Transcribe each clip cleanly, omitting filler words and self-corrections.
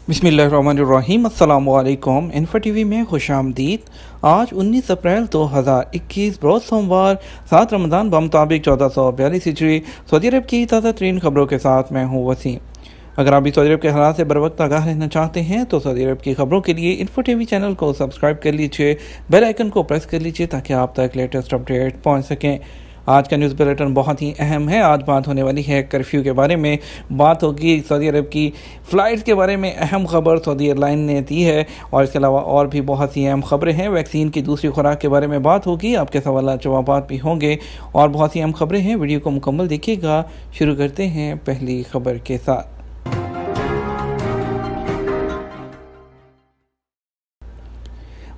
बिस्मिल्लाहिर्रहमानिर्रहीम अस्सलामुअलैकुम। Info TV में खुशामदीद। आज 19 अप्रैल 2021 रोज़ सोमवार 7 रमज़ान बमुताबिक 1442 हिजरी सऊदी अरब की ताज़ा तरीन खबरों के साथ मैं हूँ वसीम। अगर आप भी सऊदी अरब के हालात से बर वक्त आगाह रहना चाहते हैं तो सऊदी अरब की खबरों के लिए इन्फो टीवी चैनल को सब्सक्राइब कर लीजिए, बेल आइकन को प्रेस कर लीजिए ताकि आप तक लेटेस्ट अपडेट पहुँच सकें। आज का न्यूज़ बुलेटिन बहुत ही अहम है। आज बात होने वाली है कर्फ्यू के बारे में, बात होगी सऊदी अरब की फ़्लाइट्स के बारे में। अहम खबर सऊदी एयरलाइन ने दी है और इसके अलावा और भी बहुत सी अहम खबरें हैं। वैक्सीन की दूसरी खुराक के बारे में बात होगी, आपके सवाल जवाब भी होंगे और बहुत सी अहम खबरें हैं। वीडियो को मुकम्मल देखिएगा। शुरू करते हैं पहली खबर के साथ।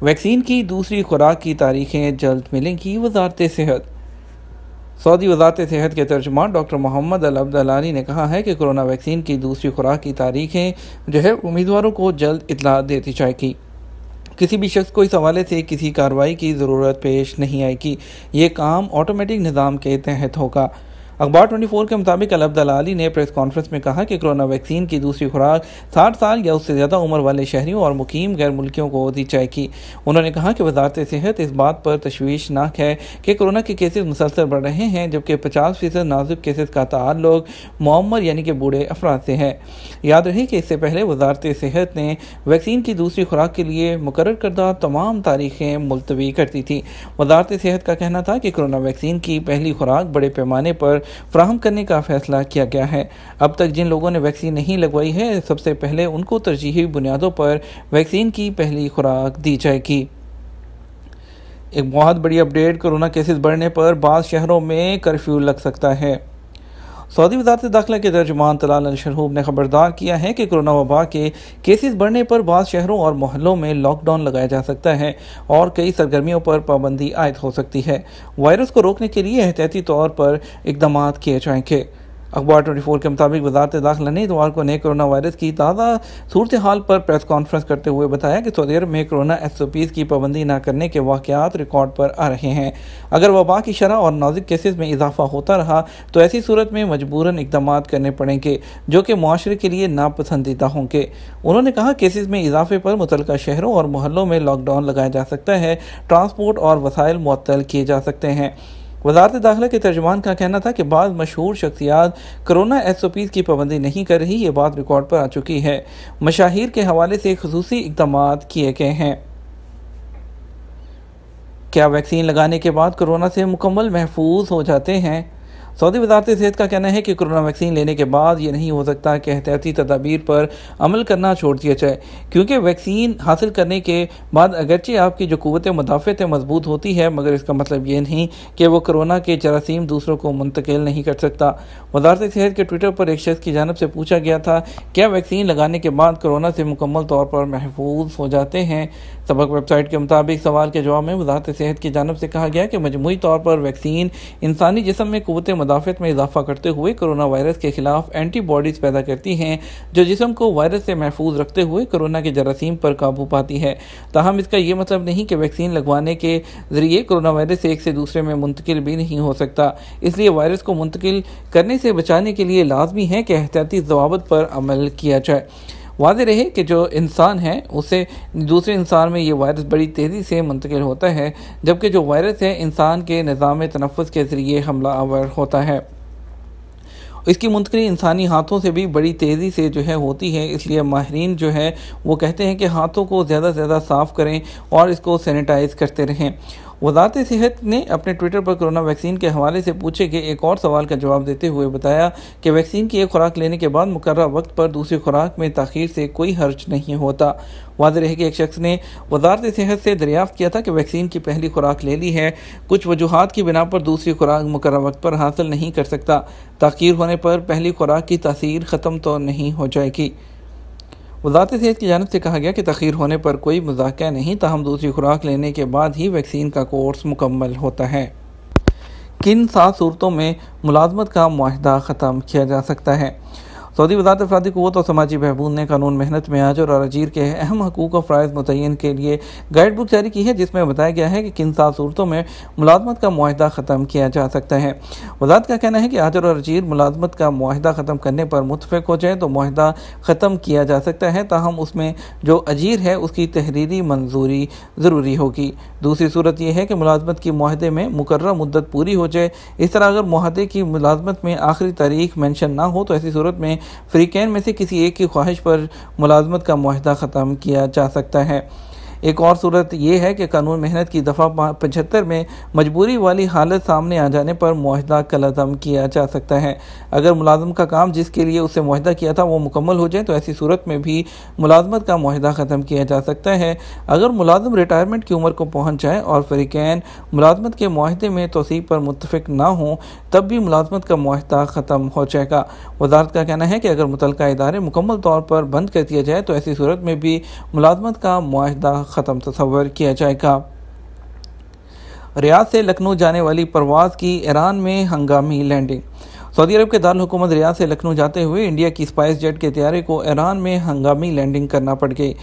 वैक्सीन की दूसरी खुराक की तारीखें जल्द मिलेंगी। वज़ारत सेहत सऊदी वज़ारत सेहत के तर्जुमान डॉक्टर मोहम्मद अल अब्दलानी ने कहा है कि कोरोना वैक्सीन की दूसरी खुराक की तारीखें उम्मीदवारों को जल्द इत्तला दे दी जाएगी। किसी भी शख्स को इस हवाले से किसी कार्रवाई की ज़रूरत पेश नहीं आएगी। ये काम ऑटोमेटिक निज़ाम के तहत होगा। अखबार 24 के मुताबिक अल अब्दलानी ने प्रेस कॉन्फ्रेंस में कहा कि कोरोना वैक्सीन की दूसरी खुराक 60 साल या उससे ज़्यादा उम्र वाले शहरियों और मुकीम गैर मुल्कियों को दी जाएगी। उन्होंने कहा कि वज़ारत सेहत इस बात पर तशवीशनाक है कि कोरोना के केसेस मुसलसल बढ़ रहे हैं, जबकि 50% नाजुक केसेस का ताल्लुक मुअम्मर यानी कि बूढ़े अफराद से है। याद रहे कि इससे पहले वज़ारत सेहत ने वैक्सीन की दूसरी खुराक के लिए मुकर्रर करदा तमाम तारीखें मुलतवी कर दी थी। वज़ारत सेहत का कहना था कि कोरोना वैक्सीन की पहली खुराक बड़े पैमाने पर फ्राहम करने का फैसला किया गया है। अब तक जिन लोगों ने वैक्सीन नहीं लगवाई है, सबसे पहले उनको तरजीही बुनियादों पर वैक्सीन की पहली खुराक दी जाएगी। एक बहुत बड़ी अपडेट, कोरोना केसेस बढ़ने पर बाज़ शहरों में कर्फ्यू लग सकता है। सऊदी वज़ारत दाखिला के तर्जुमान तलाल अल शरहूब ने खबरदार किया है कि कोरोना वबा के केसेस बढ़ने पर बाज़ शहरों और मोहल्लों में लॉकडाउन लगाया जा सकता है और कई सरगर्मियों पर पाबंदी आयद हो सकती है। वायरस को रोकने के लिए एहतियाती तौर पर इक़दाम किए जाएंगे। अखबार 24 के मुताबिक वज़ारत दाखिला ने इतवार को नए कोरोना वायरस की ताज़ा सूरत हाल पर प्रेस कॉन्फ्रेंस करते हुए बताया कि सऊदी अरब में कोरोना SOPs की पाबंदी न करने के वाक़यात रिकॉर्ड पर आ रहे हैं। अगर वबा की शरह और नाजुक केसेस में इजाफा होता रहा तो ऐसी सूरत में मजबूरन इक़दाम करने पड़ेंगे जो कि मुआशरे के लिए नापसंदीदा होंगे। उन्होंने कहा केसेस में इजाफे पर मुतल्लिका शहरों और मोहल्लों में लॉकडाउन लगाया जा सकता है, ट्रांसपोर्ट और वसाइल मुअत्तल किए जा सकते हैं। वज़ारत दाखिला के तर्जुमान का कहना था कि बाद मशहूर शख्सियात कोरोना SOPs की पाबंदी नहीं कर रही। ये बात रिकॉर्ड पर आ चुकी है। मशाहिर के हवाले से खुसूसी इक़दाम किए गए हैं। क्या वैक्सीन लगाने के बाद कोरोना से मुकम्मल महफूज हो जाते हैं? सऊदी वज़ारत सेहत का कहना है कि कोरोना वैक्सीन लेने के बाद ये नहीं हो सकता कि एहतियाती तदाबीर पर अमल करना छोड़ दिया जाए, क्योंकि वैक्सीन हासिल करने के बाद अगरचे आपकी जो क़ुव्वत मुदाफ़त है मजबूत होती है, मगर इसका मतलब ये नहीं कि वो कोरोना के जरासीम दूसरों को मुंतकिल नहीं कर सकता। वज़ारत सेहत के ट्विटर पर एक शख्स की जानिब से पूछा गया था, क्या वैक्सीन लगाने के बाद कोरोना से मुकम्मल तौर पर महफूज हो जाते हैं? सबक वेबसाइट के मुताबिक सवाल के जवाब में वज़ारत सेहत की जानिब से कहा गया कि मजमूई तौर पर वैक्सीन इंसानी जिस्म में क़ुव्वत मुदाफ़त में इजाफा करते हुए कोरोना वायरस के खिलाफ एंटीबॉडीज़ पैदा करती हैं, जो जिस्म को वायरस से महफूज रखते हुए कोरोना के जरासीम पर काबू पाती है। ताहम इसका ये मतलब नहीं कि वैक्सीन लगवाने के ज़रिए कोरोना वायरस एक से दूसरे में मुंतकिल भी नहीं हो सकता। इसलिए वायरस को मुंतकिल करने से बचाने के लिए लाजमी है कि एहतियाती ज़वाबित पर अमल किया जाए। वाज़ेह रहे कि जो इंसान है उससे दूसरे इंसान में ये वायरस बड़ी तेज़ी से मुंतकिल होता है, जबकि जो वायरस है इंसान के निज़ाम तनफ़्फ़ुस के ज़रिए हमला आवर होता है। इसकी मुंतकिली इंसानी हाथों से भी बड़ी तेज़ी से होती है। इसलिए माहिरीन वो कहते हैं कि हाथों को ज़्यादा से ज़्यादा साफ़ करें और इसको सैनिटाइज़ करते रहें। वज़ारत सेहत ने अपने ट्विटर पर कोरोना वैक्सीन के हवाले से पूछे गए एक और सवाल का जवाब देते हुए बताया कि वैक्सीन की एक खुराक लेने के बाद मुकर्रर वक्त पर दूसरी खुराक में ताख़ीर से कोई हर्ज नहीं होता। वाज़ेह रहे कि एक शख्स ने वज़ारत सेहत से दरियाफ़्त किया था कि वैक्सीन की पहली खुराक ले ली है, कुछ वजूहात की बिना पर दूसरी खुराक मुकर्रर वक्त पर हासिल नहीं कर सकता। ताख़ीर होने पर पहली खुराक की तासीर ख़त्म तो नहीं हो जाएगी। वज़ारत सेहत की जानिब से कहा गया कि तख़ीर होने पर कोई मज़ाक़ा नहीं, ताहम दूसरी खुराक लेने के बाद ही वैक्सीन का कोर्स मुकम्मल होता है। किन 7 सूरतों में मुलाज़मत का मुआहदा ख़त्म किया जा सकता है? सऊदी वज़ारत अफरादी क़ुव्वत और समाजी बहबूद ने कानून मेहनत में आजर और अजीर के अहम हकूक़ और फ़राइज़ मुतय्यन के लिए गाइड बुक जारी की है, जिसमें बताया गया है कि किन 7 सूरतों में मुलाज़मत का मुआहदा ख़त्म किया जा सकता है। वज़ारत का कहना है कि आजर और अजीर मुलाज़मत का मुआहदा ख़त्म करने पर मुत्तफ़िक़ हो जाए तो मुआहदा ख़त्म किया जा सकता है, ताहम उसमें जो अजीर है उसकी तहरीरी मंजूरी ज़रूरी होगी। दूसरी सूरत यह है कि मुलाज़मत की मुआहदे में मुकर्रर मुद्दत पूरी हो जाए। इस तरह अगर मुआहदे की मुलाज़मत में आखिरी तारीख मेंशन ना हो तो ऐसी सूरत में फ़रीक़ैन में से किसी एक की ख्वाहिश पर मुलाज़मत का मुआहदा ख़त्म किया जा सकता है। एक और सूरत यह है कि कानून मेहनत की दफ़ा 75 में मजबूरी वाली हालत सामने आ जाने पर मुआहदा कलअदम किया जा सकता है। अगर मुलाज़िम का काम जिसके लिए उससे मुआहदा किया था वो मुकम्मल हो जाए तो ऐसी सूरत में भी मुलाज़मत का मुआहदा ख़त्म किया जा सकता है। अगर मुलाज़िम रिटायरमेंट की उम्र को पहुँच जाए और फ़रीक़ैन मुलाज़मत के मुआहदे में तौसीक़ पर मुत्तफ़िक़ ना हों तब भी मुलाज़मत का मुआहदा ख़त्म हो जाएगा। वज़ारत का कहना है कि अगर मुतल्लिक़ा इदारे मुकम्मल तौर पर बंद कर दिया जाए तो ऐसी सूरत में भी मुलाज़मत का मुआहदा ख़त्म तस्वर किया जाएगा। रियाद से लखनऊ जाने वाली परवाज़ की ईरान में हंगामी लैंडिंग। सऊदी अरब के दारुल हुकूमत रियाद से लखनऊ जाते हुए इंडिया की स्पाइस जेट के तैयारे को ईरान में हंगामी लैंडिंग करना पड़ गई।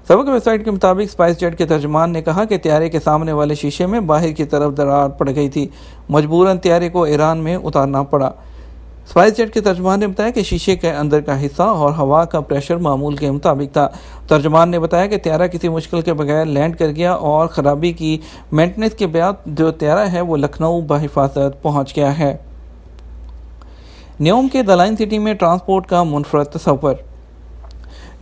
सबक वेबसाइट के मुताबिक स्पाइस जेट के तर्जमान ने कहा कि तैयारे के सामने वाले शीशे में बाहर की तरफ दरार पड़ गई थी, मजबूरन तैयारे को ईरान में उतारना पड़ा। स्पाइस जेट के तर्जमान ने बताया कि शीशे के अंदर का हिस्सा और हवा का प्रेशर मामूल के मुताबिक था। तर्जमान ने बताया कि तैयारा किसी मुश्किल के बगैर लैंड कर गया और ख़राबी की मेंटेनेंस के बाद जो तैयारा है वो लखनऊ बहिफाजत पहुँच गया है। न्योम के द लाइन सिटी में ट्रांसपोर्ट का मुनफरद तस्वर।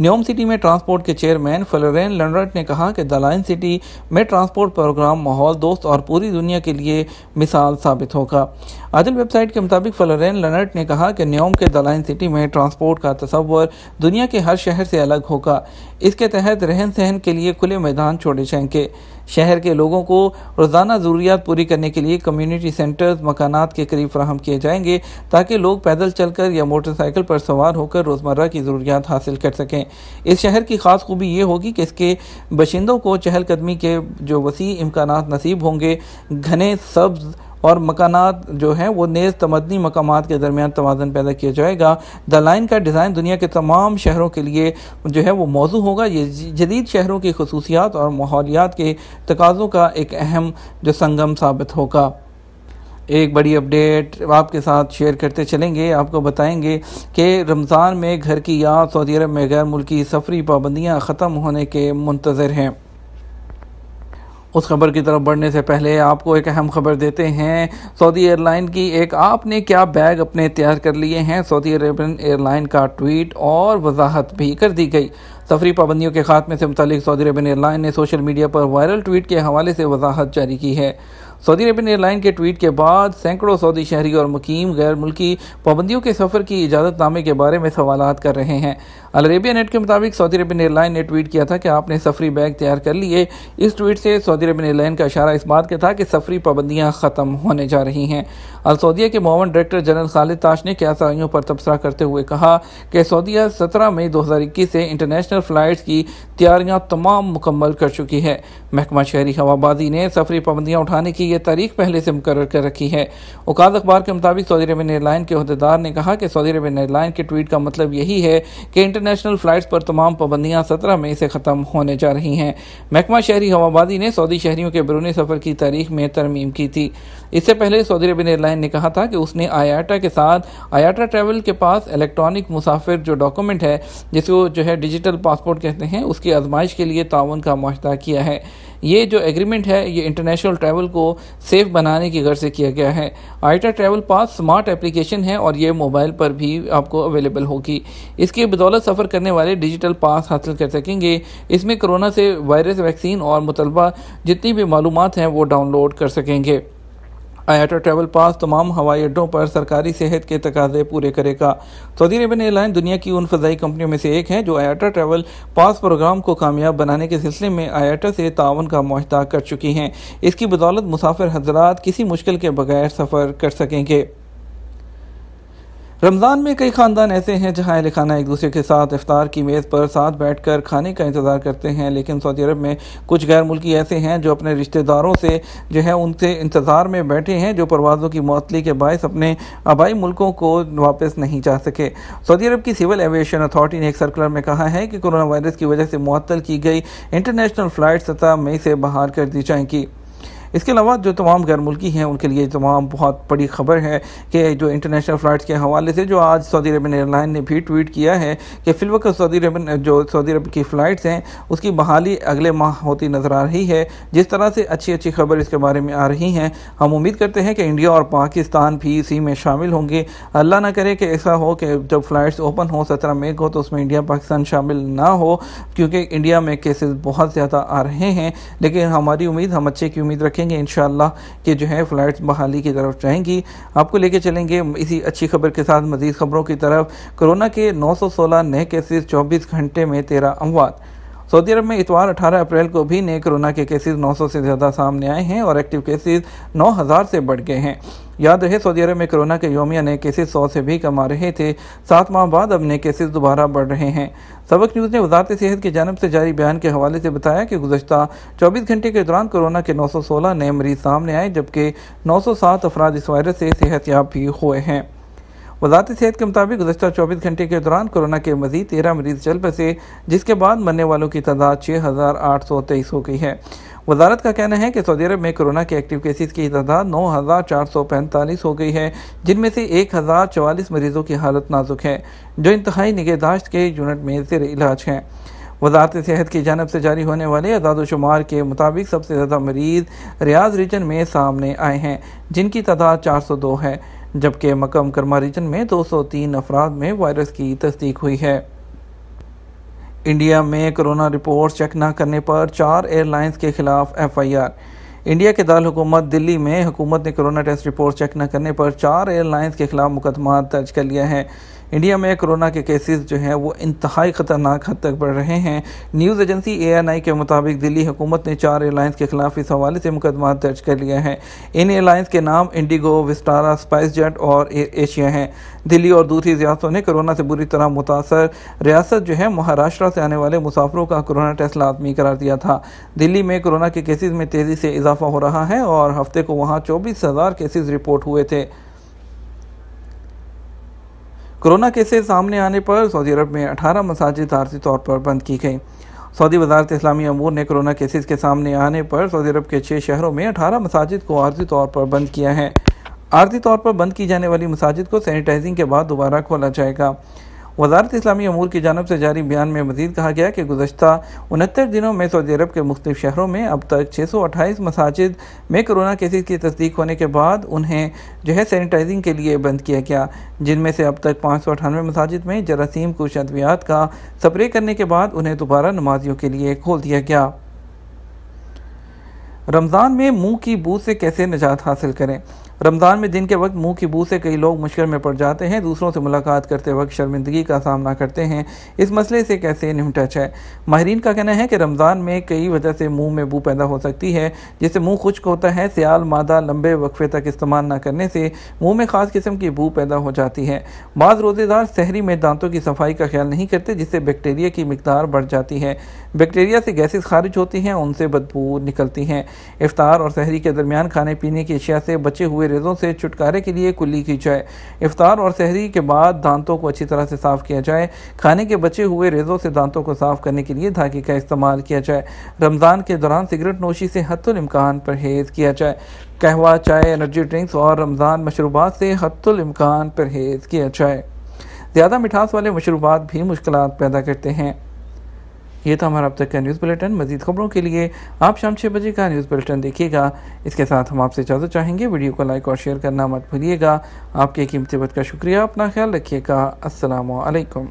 न्योम सिटी में ट्रांसपोर्ट के चेयरमैन फ्लोरेन लर्नट ने कहा कि द लाइन सिटी में ट्रांसपोर्ट प्रोग्राम माहौल दोस्त और पूरी दुनिया के लिए मिसाल साबित होगा। आजल वेबसाइट के मुताबिक फ्लोरेन लर्नट ने कहा कि न्योम के द लाइन सिटी में ट्रांसपोर्ट का तस्वर दुनिया के हर शहर से अलग होगा। इसके तहत रहन सहन के लिए खुले मैदान छोड़े जाएंगे। शहर के लोगों को रोज़ाना ज़रूरियात पूरी करने के लिए कम्युनिटी सेंटर्स मकानात के करीब फराहम किए जाएंगे ताकि लोग पैदल चलकर या मोटरसाइकिल पर सवार होकर रोज़मर्रा की ज़रूरियात हासिल कर सकें। इस शहर की ख़ास खूबी ये होगी कि इसके बाशिंदों को चहलकदमी के जो वसी इम्कानात नसीब होंगे। घने सब्ज़ और मकानात जो हैं वो नेज़ तमदनी मकामात के दरमियान तवाज़ुन पैदा किया जाएगा। द लाइन का डिज़ाइन दुनिया के तमाम शहरों के लिए जो है वो मौजू होगा। ये जदीद शहरों की खसूसियात और माहौलियात के तकाज़ों का एक अहम जो संगम साबित होगा। एक बड़ी अपडेट आपके साथ शेयर करते चलेंगे। आपको बताएंगे कि रमज़ान में घर की याद, सऊदी अरब में गैर मुल्की सफरी पाबंदियाँ ख़त्म होने के मुंतज़र हैं। उस खबर की तरफ बढ़ने से पहले आपको एक अहम खबर देते हैं सऊदी एयरलाइन की। एक आपने क्या बैग अपने तैयार कर लिए हैं, सऊदी अरेबियन एयरलाइन का ट्वीट और वजाहत भी कर दी गई। सफरी पाबंदियों के खात्मे से मुतालिक सऊदी अरेबियन एयरलाइन ने सोशल मीडिया पर वायरल ट्वीट के हवाले से वजाहत जारी की है। सऊदी अरेबियन एयरलाइन के ट्वीट के बाद सैकड़ों सऊदी शहरी और मुकीम गैर मुल्की पाबंदियों के सफ़र की इजाज़तनामे के बारे में सवालात कर रहे हैं। अल अरेबिया नेट के मुताबिक सऊदी अरेबियन एयरलाइन ने ट्वीट किया था कि आपने सफरी बैग तैयार कर लिए। इस ट्वीट से सऊदी अरेबियन एयरलाइन का इशारा इस बात का था कि सफरी पाबंदियाँ ख़त्म होने जा रही हैं। अल सऊदिया के मुआवन डायरेक्टर जनरल खालिद ताश ने क़यासाइयों पर तबसरा करते हुए कहा कि सऊदिया 17 मई 2021 से इंटरनेशनल फ़्लाइट्स की तैयारियाँ तमाम मुकम्मल कर चुकी है। महकमा शहरी हवाबाजी ने सफरी पाबंदियाँ उठाने की ये तारीख पहले से मुकर्रर कर रखी है। औकात अखबार के मुताबिक सऊदी अरेबियन एयरलाइन के अहदेदार ने कहा कि सऊदी अरेबियन एयरलाइन के ट्वीट का मतलब यही है कि इंटरनेशनल फ़्लाइट्स पर तमाम पाबंदियाँ 17 मई से ख़त्म होने जा रही हैं। महकमा शहरी हवाबाजी ने सऊदी शहरियों के बैरूनी सफ़र की तारीख में तरमीम की थी। इससे पहले सऊदी अरेबियन एयरलाइन ने कहा था कि उसने आयाटा के साथ आयाटा ट्रैवल के पास इलेक्ट्रॉनिक मुसाफिर जो डॉक्यूमेंट है जिसको जो है डिजिटल पासपोर्ट कहते हैं उसकी आजमाइश के लिए ताउन का मुआहदा किया है। ये जो एग्रीमेंट है ये इंटरनेशनल ट्रैवल को सेफ बनाने की गर्ज से किया गया है। आयाटा ट्रैवल पास स्मार्ट एप्लीकेशन है और ये मोबाइल पर भी आपको अवेलेबल होगी। इसकी बदौलत सफ़र करने वाले डिजिटल पास हासिल कर सकेंगे। इसमें कोरोना से वायरस वैक्सीन और मुतलबा जितनी भी मालूमात हैं वो डाउनलोड कर सकेंगे। आयाटा ट्रैवल पास तमाम हवाई अड्डों पर सरकारी सेहत के तकाजे पूरे करेगा। सऊदी अरेबियन एयरलाइन दुनिया की उन फ़ज़ाई कंपनियों में से एक है जो आयाटा ट्रैवल पास प्रोग्राम को कामयाब बनाने के सिलसिले में आयाटा से तावन का मुआहदा कर चुकी हैं। इसकी बदौलत मुसाफिर हज़रात किसी मुश्किल के बगैर सफ़र कर सकेंगे। रमज़ान में कई ख़ानदान ऐसे हैं जहां अहले खाना एक दूसरे के साथ इफ्तार की मेज़ पर साथ बैठकर खाने का इंतज़ार करते हैं, लेकिन सऊदी अरब में कुछ गैर मुल्की ऐसे हैं जो अपने रिश्तेदारों से जो है उनसे इंतज़ार में बैठे हैं, जो परवाज़ों की मुअत्तली के बायस अपने आबाई मुल्कों को वापस नहीं जा सके। सऊदी अरब की सिविल एविएशन अथॉरिटी ने एक सर्कुलर में कहा है कि कोरोना वायरस की वजह से मुअत्तल की गई इंटरनेशनल फ़्लाइट 17 मई से बहाल कर दी जाएंगी। इसके अलावा जो तमाम गैर मुल्की हैं उनके लिए तमाम बहुत बड़ी खबर है कि जो इंटरनेशनल फ़्लाइट्स के हवाले से जो आज सऊदी अरबियन एयरलाइन ने भी ट्वीट किया है कि फ़िलवक्त सऊदी अरब की फ़्लाइट्स हैं उसकी बहाली अगले माह होती नज़र आ रही है। जिस तरह से अच्छी खबर इसके बारे में आ रही हैं, हम उम्मीद करते हैं कि इंडिया और पाकिस्तान भी इसी में शामिल होंगे। अल्लाह ना करे कि ऐसा हो कि जब फ़्लाइट्स ओपन हो 17 मई को तो उसमें इंडिया पाकिस्तान शामिल ना हो, क्योंकि इंडिया में केसेस बहुत ज़्यादा आ रहे हैं। लेकिन हमारी उम्मीद, हम अच्छे की उम्मीद रखें इंशाअल्लाह कि जो है फ़्लाइट्स बहाली की तरफ जाएंगी। आपको लेके चलेंगे इसी अच्छी खबर के साथ मज़ीद खबरों की तरफ। कोरोना के 916 नए केसेस, 24 घंटे में 13 अमवात। सऊदी अरब में इतवार 18 अप्रैल को भी नए कोरोना के केसेस 900 से ज़्यादा सामने आए हैं और एक्टिव केसेस 9000 से बढ़ गए हैं। याद रहे, सऊदी अरब में कोरोना के यौमिया नए केसेस 100 से भी कम आ रहे थे। 7 माह बाद अब नए केसेस दोबारा बढ़ रहे हैं। सबक न्यूज़ ने वज़ारत सेहत की जानिब से जारी बयान के हवाले से बताया कि गुज़श्ता 24 घंटे के दौरान कोरोना के 916 नए मरीज़ सामने आए, जबकि 907 अफराद इस वायरस से सेहतयाब भी हुए हैं। वज़ारत सेहत के मुताबिक गुज़श्ता 24 घंटे के दौरान कोरोना के मज़ीद 13 मरीज़ चल बसे, जिसके बाद मरने वालों की तादाद 6823 हो गई है। वज़ारत का कहना है कि सऊदी अरब में कोरोना के एक्टिव केसेस की तादाद 9445 हो गई है, जिनमें से 1044 मरीज़ों की हालत नाजुक है, जो इंतहाई निगहदाश्त के यूनिट में ज़ेर इलाज हैं। वज़ारत सेहत की जानिब से जारी होने वाले अदाद-ओ-शुमार के मुताबिक सबसे ज़्यादा मरीज़ रियाज रीजन में सामने आए हैं, जिनकी तादाद 402 है, जबकि मक्का मुकरमा रीजन में 203 अफराद में वायरस की तस्दीक हुई है। इंडिया में कोरोना रिपोर्ट चेक न करने पर 4 एयरलाइंस के खिलाफ FIR। इंडिया के दारुल-हुकूमत दिल्ली में हुकूमत ने कोरोना टेस्ट रिपोर्ट चेक न करने पर 4 एयरलाइंस के खिलाफ मुकदमा दर्ज कर लिया है। इंडिया में कोरोना के केसेस जो हैं वो इंतहाई ख़तरनाक हद तक बढ़ रहे हैं। न्यूज़ एजेंसी ANI के मुताबिक दिल्ली हुकूमत ने 4 एयरलाइंस के खिलाफ इस हवाले से मुकदमा दर्ज कर लिया है। इन एयरलाइंस के नाम इंडिगो, विस्टारा, स्पाइसजेट और एयर एशिया हैं। दिल्ली और दूसरी रियासतों ने कोरोना से बुरी तरह मुतासर रियासत जो है महाराष्ट्र से आने वाले मुसाफिरों का कोरोना टेस्ट लाजमी करार दिया था। दिल्ली में कोरोना के केसेस में तेज़ी से इजाफा हो रहा है और हफ्ते को वहाँ 24,000 केसेस रिपोर्ट हुए थे। कोरोना केसेस सामने आने पर सऊदी अरब में 18 मसाजिद आर्जी तौर पर बंद की गई। सऊदी वज़ारत इस्लामी अमूर ने कोरोना केसेस के सामने आने पर सऊदी अरब के 6 शहरों में 18 मसाजिद को आर्जी तौर पर बंद किया है। आर्जी तौर पर बंद की जाने वाली मसाजिद को सैनिटाइजिंग के बाद दोबारा खोला जाएगा। वज़ारत इस्लामी अमूर की जानिब से जारी बयान में मज़ीद कहा गया कि गुज़श्ता 69 दिनों में सऊदी अरब के मुख्तलिफ शहरों में अब तक 628 मसाजिद में कोरोना केसेस की तस्दीक होने के बाद उन्हें जो है सैनिटाइजिंग के लिए बंद किया गया, जिनमें से अब तक 598 मसाजिद में जरासीम कुछ अद्वियात का स्प्रे करने के बाद उन्हें दोबारा नमाजियों के लिए खोल दिया गया। रमज़ान में मुंह की बू से कैसे निजात हासिल करें। रमज़ान में दिन के वक्त मुंह की बू से कई लोग मुश्किल में पड़ जाते हैं, दूसरों से मुलाकात करते वक्त शर्मिंदगी का सामना करते हैं। इस मसले से कैसे निपटा जाए। माहिरीन का कहना है कि रमज़ान में कई वजह से मुंह में बू पैदा हो सकती है, जिससे मुंह खुश्क होता है। सियाल मादा लंबे वक्फे तक इस्तेमाल न करने से मुंह में ख़ास किस्म की बू पैदा हो जाती है। बाज़ रोज़ेदार सहरी में दांतों की सफाई का ख्याल नहीं करते, जिससे बैक्टीरिया की मिकदार बढ़ जाती है। बैक्टीरिया से गैसेस खारिज होती हैं, उनसे बदबू निकलती हैं। इफ्तार और सहरी के दरमियान खाने पीने की अशिया से बचे हुए रेज़ों से छुटकारे के लिए कुल्ली की जाए। इफ्तार और सहरी के बाद दांतों को अच्छी तरह से साफ़ किया जाए। खाने के बचे हुए रेज़ों से दांतों को साफ़ करने के लिए धागे का इस्तेमाल किया जाए। रमज़ान के दौरान सिगरेट नोशी से हत्तुल इम्कान परहेज़ किया जाए। कहवा, चाय, एनर्जी ड्रिंक्स और रमज़ान मशरूबात से हत्तुल इम्कान परहेज़ किया जाए। ज़्यादा मिठास वाले मशरूबात भी मुश्किलात पैदा करते हैं। ये था हमारा अब तक का न्यूज़ बुलेटिन। मज़ीद खबरों के लिए आप शाम 6 बजे का न्यूज़ बुलेटिन देखिएगा। इसके साथ हम आपसे इजाज़त चाहेंगे। वीडियो को लाइक और शेयर करना मत भूलिएगा। आपके कीमती वक्त का शुक्रिया। अपना ख्याल रखिएगा। अस्सलामु अलैकुम।